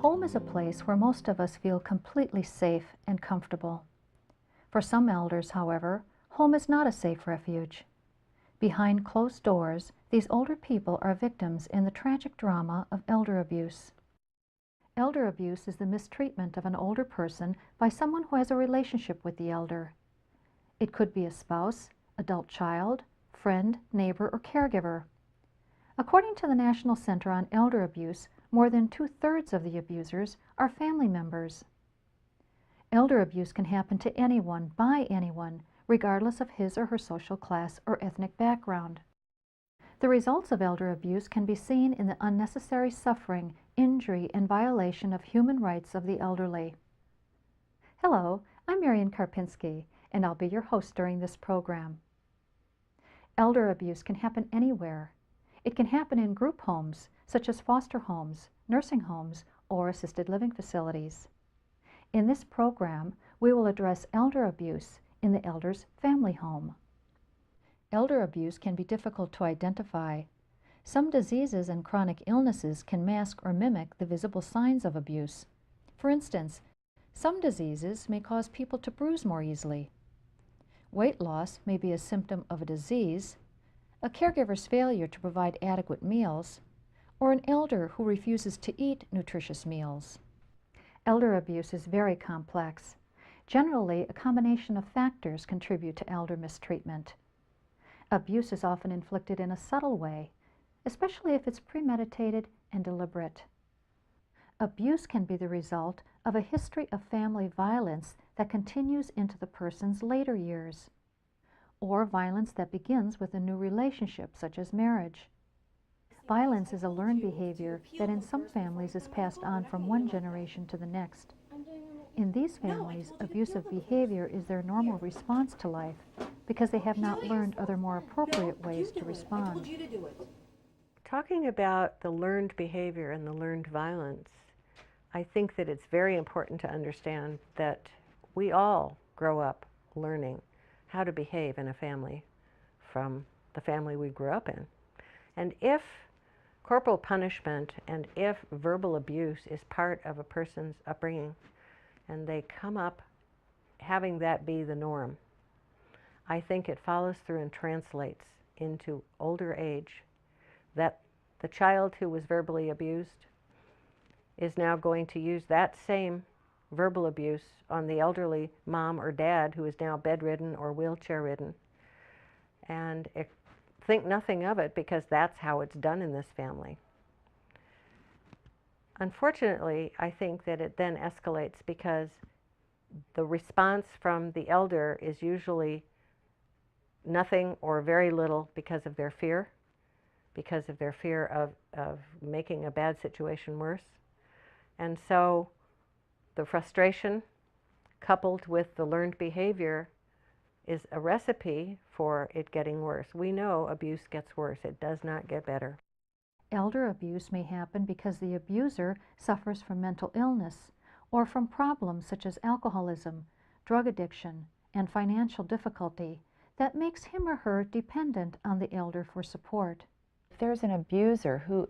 Home is a place where most of us feel completely safe and comfortable. For some elders, however, home is not a safe refuge. Behind closed doors, these older people are victims in the tragic drama of elder abuse. Elder abuse is the mistreatment of an older person by someone who has a relationship with the elder. It could be a spouse, adult child, friend, neighbor, or caregiver. According to the National Center on Elder Abuse, more than 2/3 of the abusers are family members. Elder abuse can happen to anyone, by anyone, regardless of his or her social class or ethnic background. The results of elder abuse can be seen in the unnecessary suffering, injury, and violation of human rights of the elderly. Hello, I'm Marian Karpinski, and I'll be your host during this program. Elder abuse can happen anywhere. It can happen in group homes, such as foster homes, nursing homes, or assisted living facilities. In this program, we will address elder abuse in the elder's family home. Elder abuse can be difficult to identify. Some diseases and chronic illnesses can mask or mimic the visible signs of abuse. For instance, some diseases may cause people to bruise more easily. Weight loss may be a symptom of a disease, a caregiver's failure to provide adequate meals, or an elder who refuses to eat nutritious meals. Elder abuse is very complex. Generally, a combination of factors contribute to elder mistreatment. Abuse is often inflicted in a subtle way, especially if it's premeditated and deliberate. Abuse can be the result of a history of family violence that continues into the person's later years, or violence that begins with a new relationship, such as marriage. Violence is a learned behavior that in some families is passed on from one generation to the next. In these families, abusive behavior is their normal response to life because they have not learned other more appropriate ways to respond. Talking about the learned behavior and the learned violence, I think that it's very important to understand that we all grow up learning how to behave in a family from the family we grew up in. And if corporal punishment and if verbal abuse is part of a person's upbringing and they come up having that be the norm, I think it follows through and translates into older age, that the child who was verbally abused is now going to use that same verbal abuse on the elderly mom or dad who is now bedridden or wheelchair ridden, and think nothing of it because that's how it's done in this family. Unfortunately, I think that it then escalates because the response from the elder is usually nothing or very little because of their fear of making a bad situation worse. And so the frustration coupled with the learned behavior is a recipe for it getting worse. We know abuse gets worse. It does not get better. Elder abuse may happen because the abuser suffers from mental illness or from problems such as alcoholism, drug addiction, and financial difficulty that makes him or her dependent on the elder for support. If there's an abuser who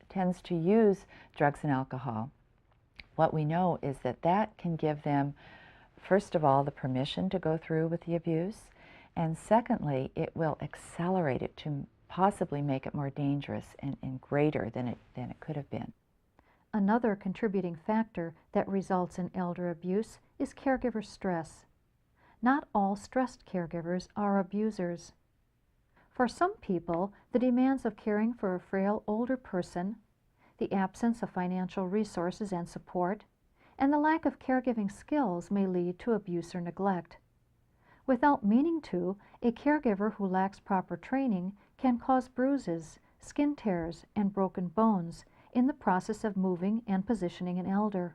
tends to use drugs and alcohol, what we know is that that can give them, first of all, the permission to go through with the abuse, and secondly, it will accelerate it to possibly make it more dangerous and greater than it could have been. Another contributing factor that results in elder abuse is caregiver stress. Not all stressed caregivers are abusers. For some people, the demands of caring for a frail older person, the absence of financial resources and support, and the lack of caregiving skills may lead to abuse or neglect. Without meaning to, a caregiver who lacks proper training can cause bruises, skin tears, and broken bones in the process of moving and positioning an elder.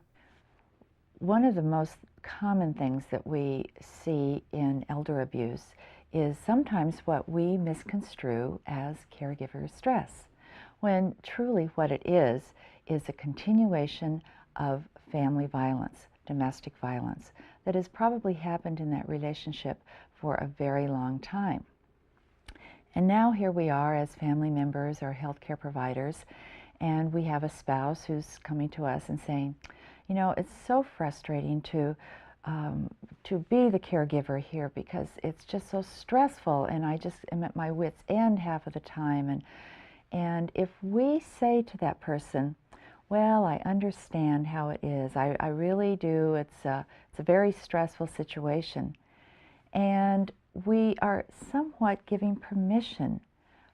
one of the most common things that we see in elder abuse is sometimes what we misconstrue as caregiver stress, when truly what it is a continuation of family violence, domestic violence, that has probably happened in that relationship for a very long time. And now here we are as family members or healthcare providers, and we have a spouse who's coming to us and saying, you know, it's so frustrating to be the caregiver here because it's just so stressful, and I just am at my wit's end half of the time. And if we say to that person, well, I understand how it is, I really do, it's a very stressful situation, and we are somewhat giving permission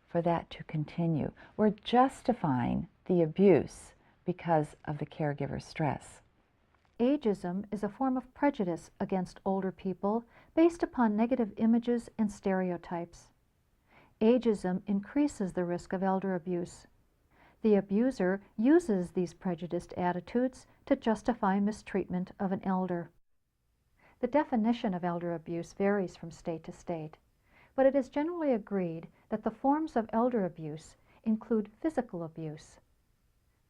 for that to continue. We're justifying the abuse because of the caregiver stress. Ageism is a form of prejudice against older people based upon negative images and stereotypes. Ageism increases the risk of elder abuse. The abuser uses these prejudiced attitudes to justify mistreatment of an elder. The definition of elder abuse varies from state to state, but it is generally agreed that the forms of elder abuse include physical abuse,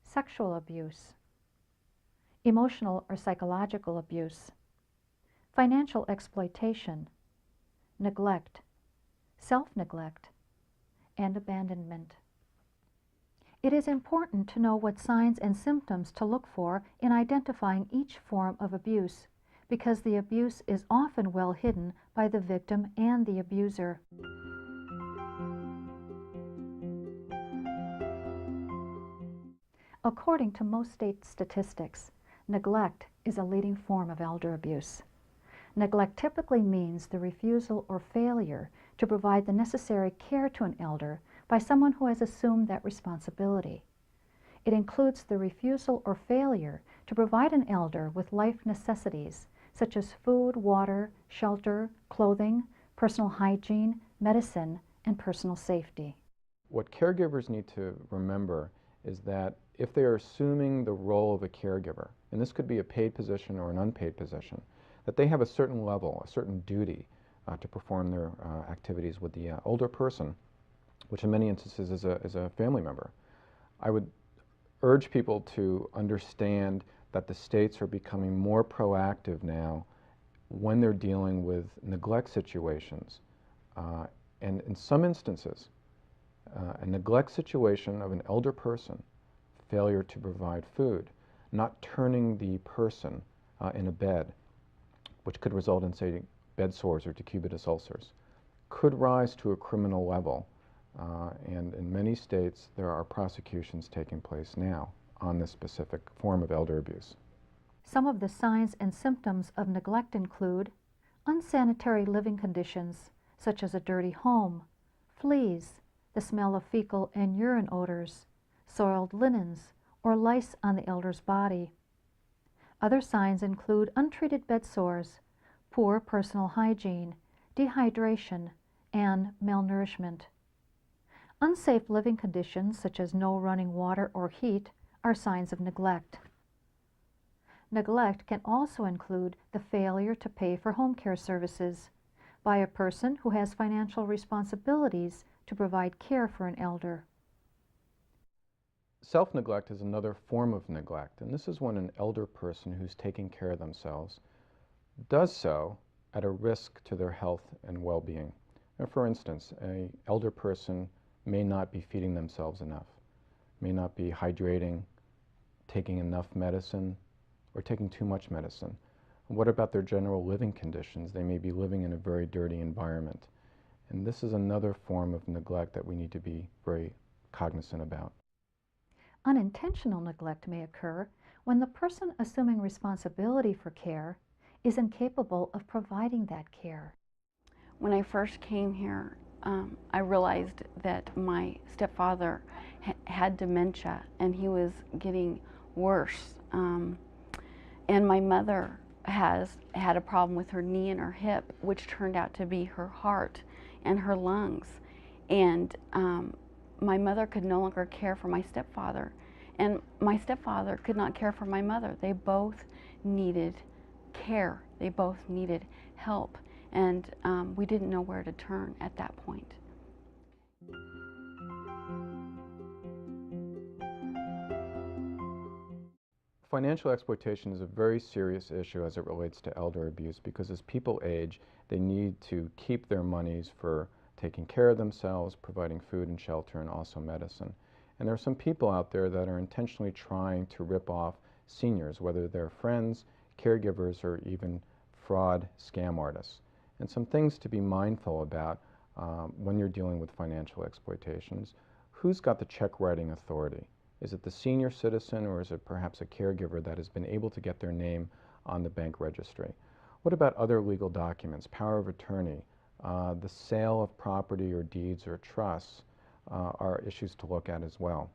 sexual abuse, emotional or psychological abuse, financial exploitation, neglect, self-neglect, and abandonment. It is important to know what signs and symptoms to look for in identifying each form of abuse, because the abuse is often well hidden by the victim and the abuser. According to most state statistics, neglect is a leading form of elder abuse. Neglect typically means the refusal or failure to provide the necessary care to an elder by someone who has assumed that responsibility. It includes the refusal or failure to provide an elder with life necessities such as food, water, shelter, clothing, personal hygiene, medicine, and personal safety. What caregivers need to remember is that if they are assuming the role of a caregiver, and this could be a paid position or an unpaid position, that they have a certain level, a certain duty to perform their activities with the older person, which in many instances is a family member. I would urge people to understand that the states are becoming more proactive now when they're dealing with neglect situations. And in some instances, a neglect situation of an elder person, failure to provide food, not turning the person in a bed, which could result in, say, bed sores or decubitus ulcers, could rise to a criminal level. And in many states, there are prosecutions taking place now on this specific form of elder abuse. Some of the signs and symptoms of neglect include unsanitary living conditions, such as a dirty home, fleas, the smell of fecal and urine odors, soiled linens, or lice on the elder's body. Other signs include untreated bed sores, poor personal hygiene, dehydration, and malnourishment. Unsafe living conditions, such as no running water or heat, are signs of neglect. Neglect can also include the failure to pay for home care services by a person who has financial responsibilities to provide care for an elder. Self-neglect is another form of neglect, and this is when an elder person who's taking care of themselves does so at a risk to their health and well-being. For instance, an elder person may not be feeding themselves enough, may not be hydrating, taking enough medicine, or taking too much medicine. What about their general living conditions? They may be living in a very dirty environment. And this is another form of neglect that we need to be very cognizant about. Unintentional neglect may occur when the person assuming responsibility for care is incapable of providing that care. When I first came here, I realized that my stepfather had dementia and he was getting worse. And my mother has had a problem with her knee and her hip, which turned out to be her heart and her lungs. And my mother could no longer care for my stepfather. And my stepfather could not care for my mother. They both needed care. They both needed help, and we didn't know where to turn at that point. Financial exploitation is a very serious issue as it relates to elder abuse, because as people age, they need to keep their monies for taking care of themselves, providing food and shelter, and also medicine. And there are some people out there that are intentionally trying to rip off seniors, whether they're friends, caregivers, or even fraud scam artists. And some things to be mindful about when you're dealing with financial exploitations. Who's got the check writing authority? Is it the senior citizen, or is it perhaps a caregiver that has been able to get their name on the bank registry? What about other legal documents, power of attorney, the sale of property or deeds or trusts are issues to look at as well.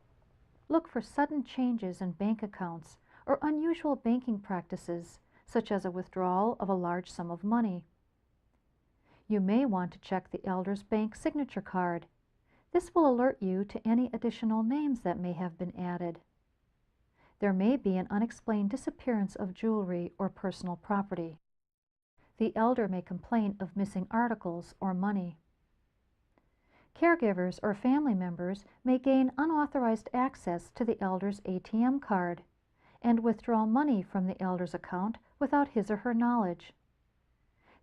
Look for sudden changes in bank accounts or unusual banking practices, such as a withdrawal of a large sum of money. You may want to check the elder's bank signature card. This will alert you to any additional names that may have been added. There may be an unexplained disappearance of jewelry or personal property. The elder may complain of missing articles or money. Caregivers or family members may gain unauthorized access to the elder's ATM card and withdraw money from the elder's account without his or her knowledge.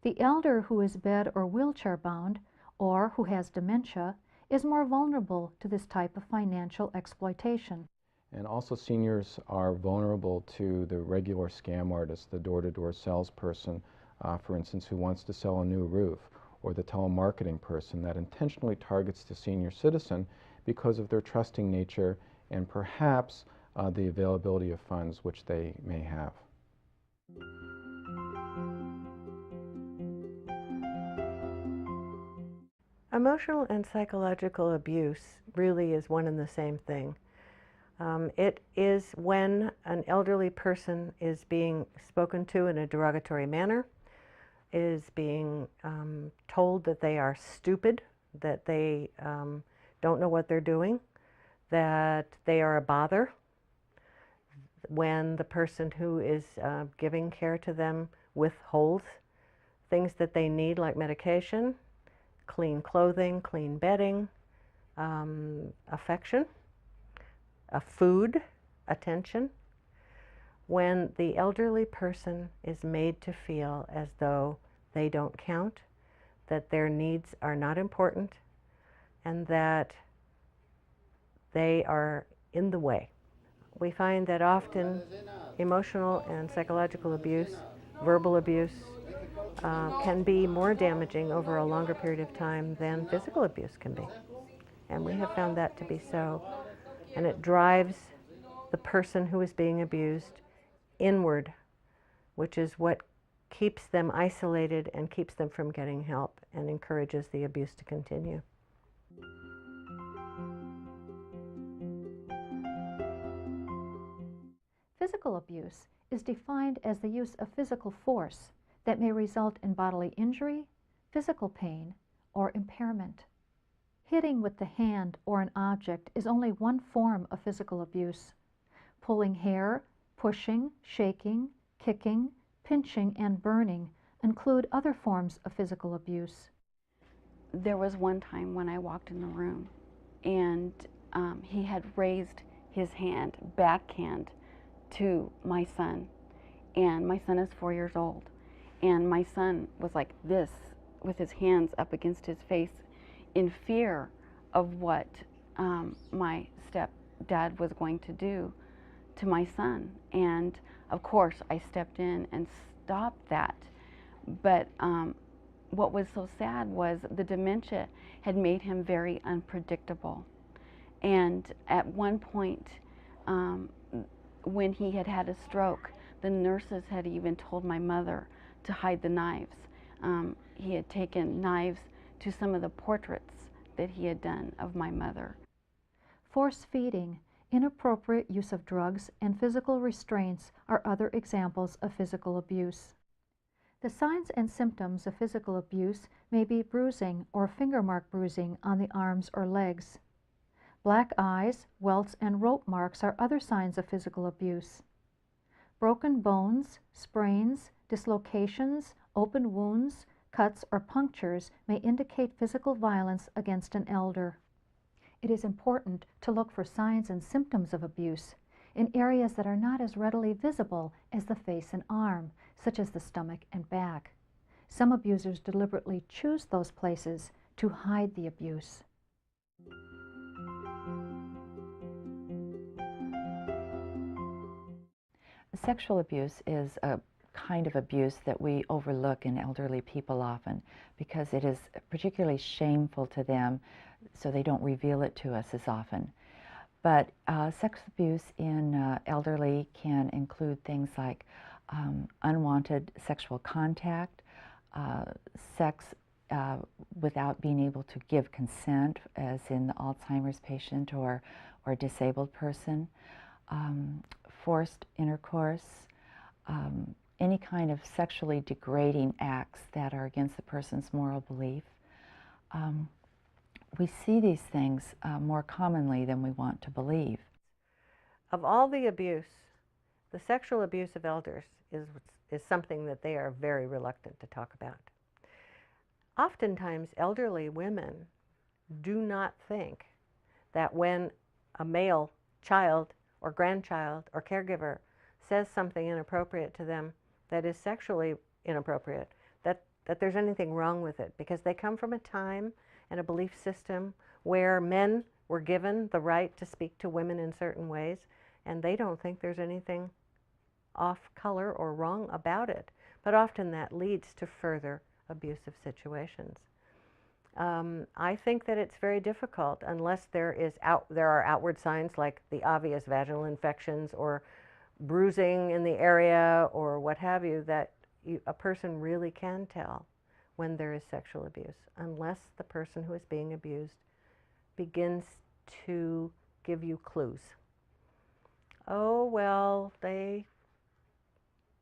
The elder who is bed or wheelchair bound or who has dementia is more vulnerable to this type of financial exploitation. And also seniors are vulnerable to the regular scam artist, the door-to-door salesperson, for instance, who wants to sell a new roof, or the telemarketing person that intentionally targets the senior citizen because of their trusting nature and perhaps the availability of funds which they may have. Emotional and psychological abuse really is one and the same thing. It is when an elderly person is being spoken to in a derogatory manner, is being told that they are stupid, that they don't know what they're doing, that they are a bother, when the person who is giving care to them withholds things that they need, like medication, clean clothing, clean bedding, affection, food, attention. When the elderly person is made to feel as though they don't count, that their needs are not important, and that they are in the way. We find that often emotional and psychological abuse, verbal abuse, can be more damaging over a longer period of time than physical abuse can be. And we have found that to be so. And it drives the person who is being abused inward, which is what keeps them isolated and keeps them from getting help and encourages the abuse to continue. Physical abuse is defined as the use of physical force that may result in bodily injury, physical pain, or impairment. Hitting with the hand or an object is only one form of physical abuse. Pulling hair, pushing, shaking, kicking, pinching, and burning include other forms of physical abuse. There was one time when I walked in the room and he had raised his hand, backhand, to my son. And my son is 4 years old. And my son was like this, with his hands up against his face, in fear of what my stepdad was going to do to my son. And of course, I stepped in and stopped that. But what was so sad was the dementia had made him very unpredictable. And at one point, when he had had a stroke, the nurses had even told my mother to hide the knives. He had taken knives to some of the portraits that he had done of my mother. Force feeding, inappropriate use of drugs, and physical restraints are other examples of physical abuse. The signs and symptoms of physical abuse may be bruising or finger mark bruising on the arms or legs. Black eyes, welts, and rope marks are other signs of physical abuse. Broken bones, sprains, dislocations, open wounds, cuts, or punctures may indicate physical violence against an elder. It is important to look for signs and symptoms of abuse in areas that are not as readily visible as the face and arm, such as the stomach and back. Some abusers deliberately choose those places to hide the abuse. Sexual abuse is a kind of abuse that we overlook in elderly people often because it is particularly shameful to them, so they don't reveal it to us as often. But sex abuse in elderly can include things like unwanted sexual contact, sex without being able to give consent, as in the Alzheimer's patient or disabled person, forced intercourse, any kind of sexually degrading acts that are against the person's moral belief. We see these things more commonly than we want to believe. Of all the abuse, the sexual abuse of elders is something that they are very reluctant to talk about. Oftentimes, elderly women do not think that when a male child or grandchild or caregiver says something inappropriate to them that is sexually inappropriate, that there's anything wrong with it, because they come from a time and a belief system where men were given the right to speak to women in certain ways, and they don't think there's anything off color or wrong about it. But often that leads to further abusive situations. I think that it's very difficult unless there are outward signs like the obvious vaginal infections or bruising in the area or what have you, that a person really can tell when there is sexual abuse, unless the person who is being abused begins to give you clues. Oh, well, they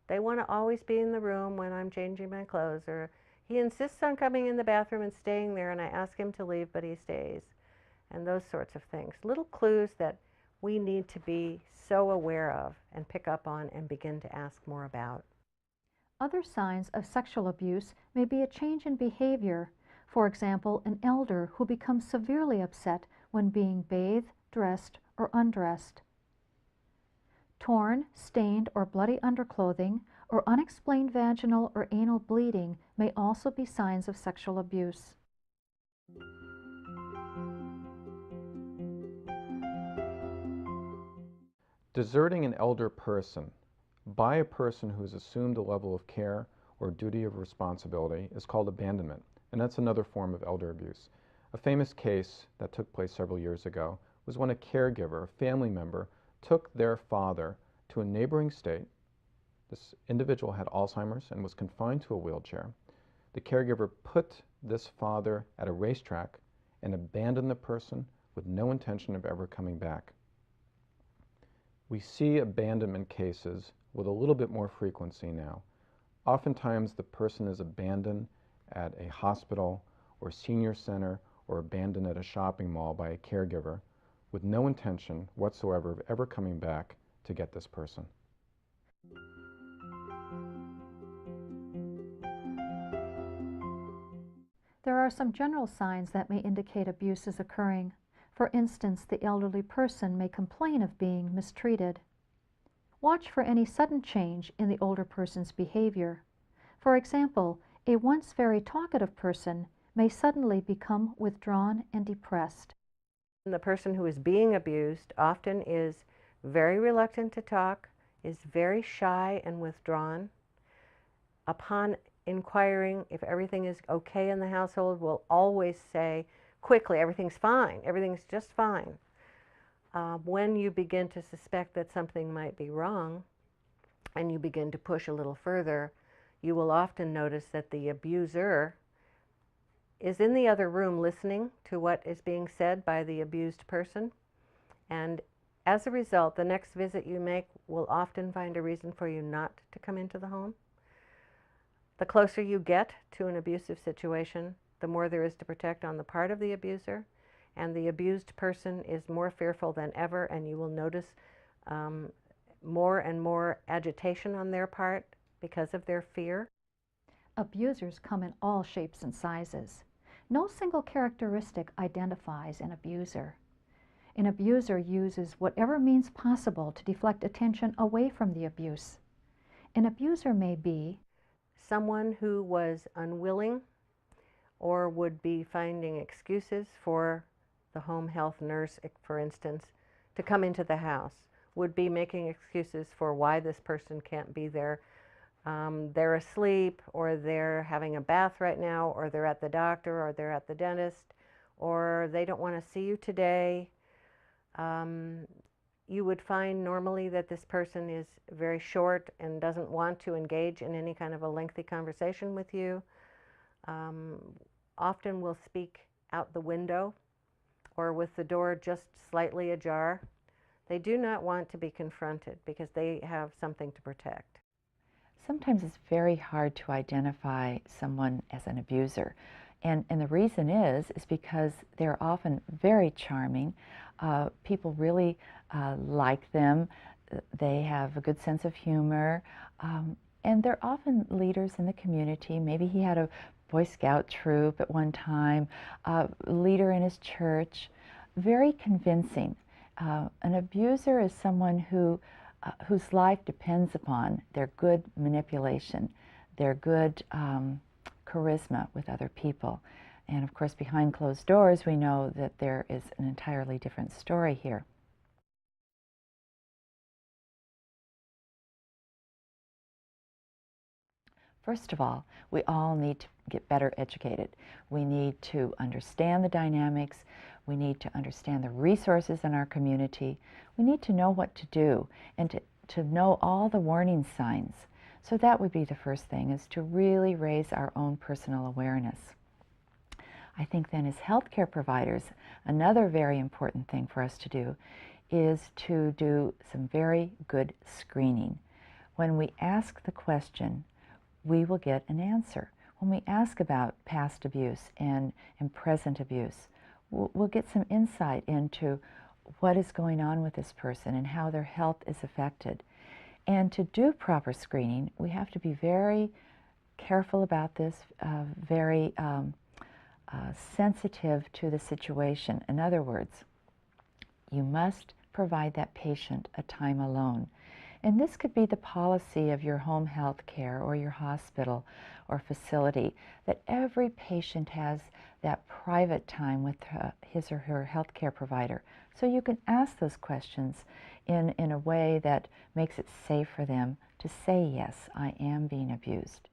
want to always be in the room when I'm changing my clothes, or he insists on coming in the bathroom and staying there, and I ask him to leave, but he stays, and those sorts of things. Little clues that we need to be so aware of and pick up on and begin to ask more about. Other signs of sexual abuse may be a change in behavior. For example, an elder who becomes severely upset when being bathed, dressed, or undressed. Torn, stained, or bloody underclothing, or unexplained vaginal or anal bleeding may also be signs of sexual abuse. Deserting an elder person by a person who has assumed a level of care or duty of responsibility is called abandonment, and that's another form of elder abuse. A famous case that took place several years ago was when a caregiver, a family member, took their father to a neighboring state. This individual had Alzheimer's and was confined to a wheelchair. The caregiver put this father at a racetrack and abandoned the person with no intention of ever coming back. We see abandonment cases with a little bit more frequency now. Oftentimes the person is abandoned at a hospital or senior center or abandoned at a shopping mall by a caregiver with no intention whatsoever of ever coming back to get this person. There are some general signs that may indicate abuse is occurring. For instance, the elderly person may complain of being mistreated. Watch for any sudden change in the older person's behavior. For example, a once very talkative person may suddenly become withdrawn and depressed. The person who is being abused often is very reluctant to talk, is very shy and withdrawn. Upon inquiring if everything is okay in the household, will always say quickly, everything's fine, everything's just fine. When you begin to suspect that something might be wrong and you begin to push a little further, you will often notice that the abuser is in the other room listening to what is being said by the abused person. And as a result, the next visit you make will often find a reason for you not to come into the home. The closer you get to an abusive situation, the more there is to protect on the part of the abuser, and the abused person is more fearful than ever, and you will notice more and more agitation on their part because of their fear. Abusers come in all shapes and sizes. No single characteristic identifies an abuser. An abuser uses whatever means possible to deflect attention away from the abuse. An abuser may be someone who was unwilling or would be finding excuses for the home health nurse, for instance, to come into the house, would be making excuses for why this person can't be there. They're asleep, or they're having a bath right now, or they're at the doctor, or they're at the dentist, or they don't want to see you today. You would find normally that this person is very short and doesn't want to engage in any kind of a lengthy conversation with you. Often will speak out the window or with the door just slightly ajar. They do not want to be confronted because they have something to protect. Sometimes it's very hard to identify someone as an abuser. And the reason is because they're often very charming. People really like them. They have a good sense of humor. And they're often leaders in the community. Maybe he had a Boy Scout troop at one time, a leader in his church. Very convincing. An abuser is someone whose life depends upon their good manipulation, their good charisma with other people. And of course, behind closed doors, we know that there is an entirely different story here. First of all, we all need to get better educated. We need to understand the dynamics. We need to understand the resources in our community. We need to know what to do and to know all the warning signs. So that would be the first thing, is to really raise our own personal awareness. I think then as healthcare providers, another very important thing for us to do is to do some very good screening. When we ask the question, we will get an answer. When we ask about past abuse and present abuse, we'll get some insight into what is going on with this person and how their health is affected. And to do proper screening, we have to be very careful about this, very sensitive to the situation. In other words, you must provide that patient a time alone. And this could be the policy of your home health care or your hospital or facility, that every patient has that private time with his or her health care provider. So you can ask those questions in a way that makes it safe for them to say, yes, I am being abused.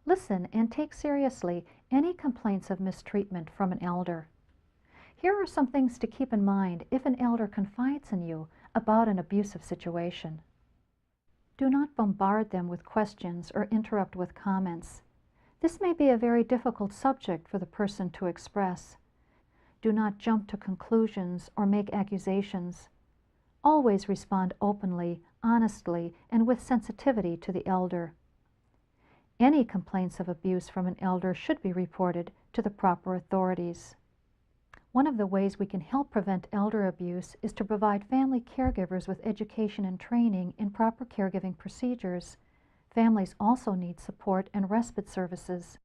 Listen and take seriously any complaints of mistreatment from an elder. Here are some things to keep in mind if an elder confides in you about an abusive situation. Do not bombard them with questions or interrupt with comments. This may be a very difficult subject for the person to express. Do not jump to conclusions or make accusations. Always respond openly, honestly, and with sensitivity to the elder. Any complaints of abuse from an elder should be reported to the proper authorities. One of the ways we can help prevent elder abuse is to provide family caregivers with education and training in proper caregiving procedures. Families also need support and respite services.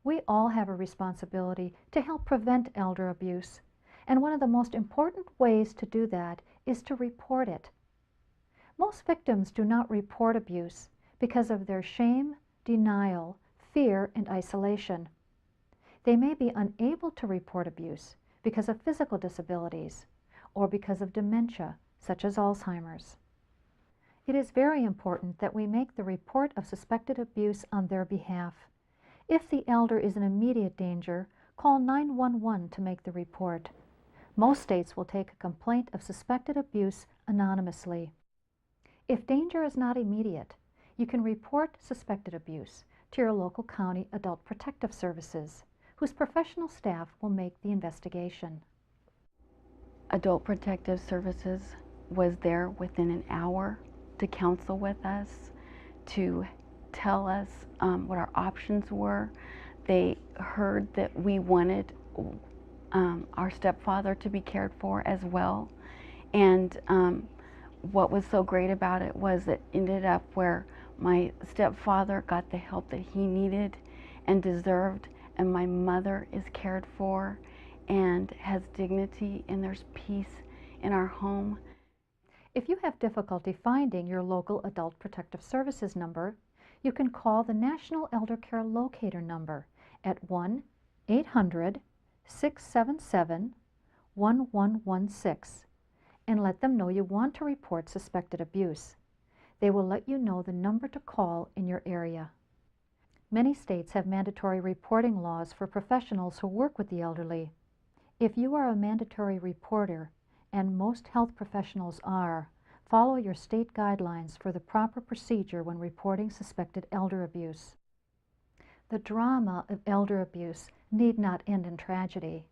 We all have a responsibility to help prevent elder abuse, and one of the most important ways to do that is to report it. Most victims do not report abuse because of their shame, denial, fear, and isolation. They may be unable to report abuse because of physical disabilities or because of dementia, such as Alzheimer's. It is very important that we make the report of suspected abuse on their behalf. If the elder is in immediate danger, call 911 to make the report. Most states will take a complaint of suspected abuse anonymously. If danger is not immediate, you can report suspected abuse to your local county adult protective services, whose professional staff will make the investigation. Adult Protective Services was there within an hour to counsel with us, to tell us what our options were. They heard that we wanted our stepfather to be cared for as well, and what was so great about it was it ended up where my stepfather got the help that he needed and deserved, and my mother is cared for and has dignity, and there's peace in our home. If you have difficulty finding your local Adult Protective Services number, you can call the National Elder Care Locator number at 1-800-677-1116 and let them know you want to report suspected abuse. They will let you know the number to call in your area. Many states have mandatory reporting laws for professionals who work with the elderly. If you are a mandatory reporter, and most health professionals are, follow your state guidelines for the proper procedure when reporting suspected elder abuse. The drama of elder abuse need not end in tragedy.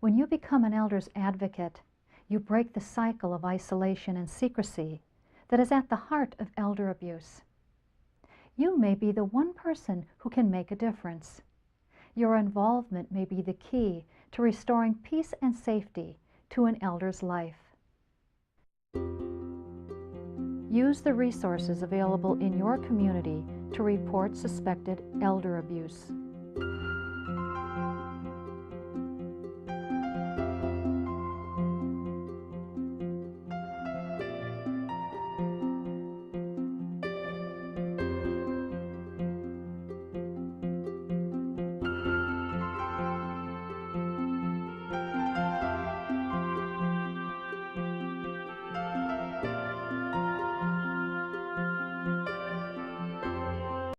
When you become an elder's advocate, you break the cycle of isolation and secrecy that is at the heart of elder abuse. You may be the one person who can make a difference. Your involvement may be the key to restoring peace and safety to an elder's life. Use the resources available in your community to report suspected elder abuse.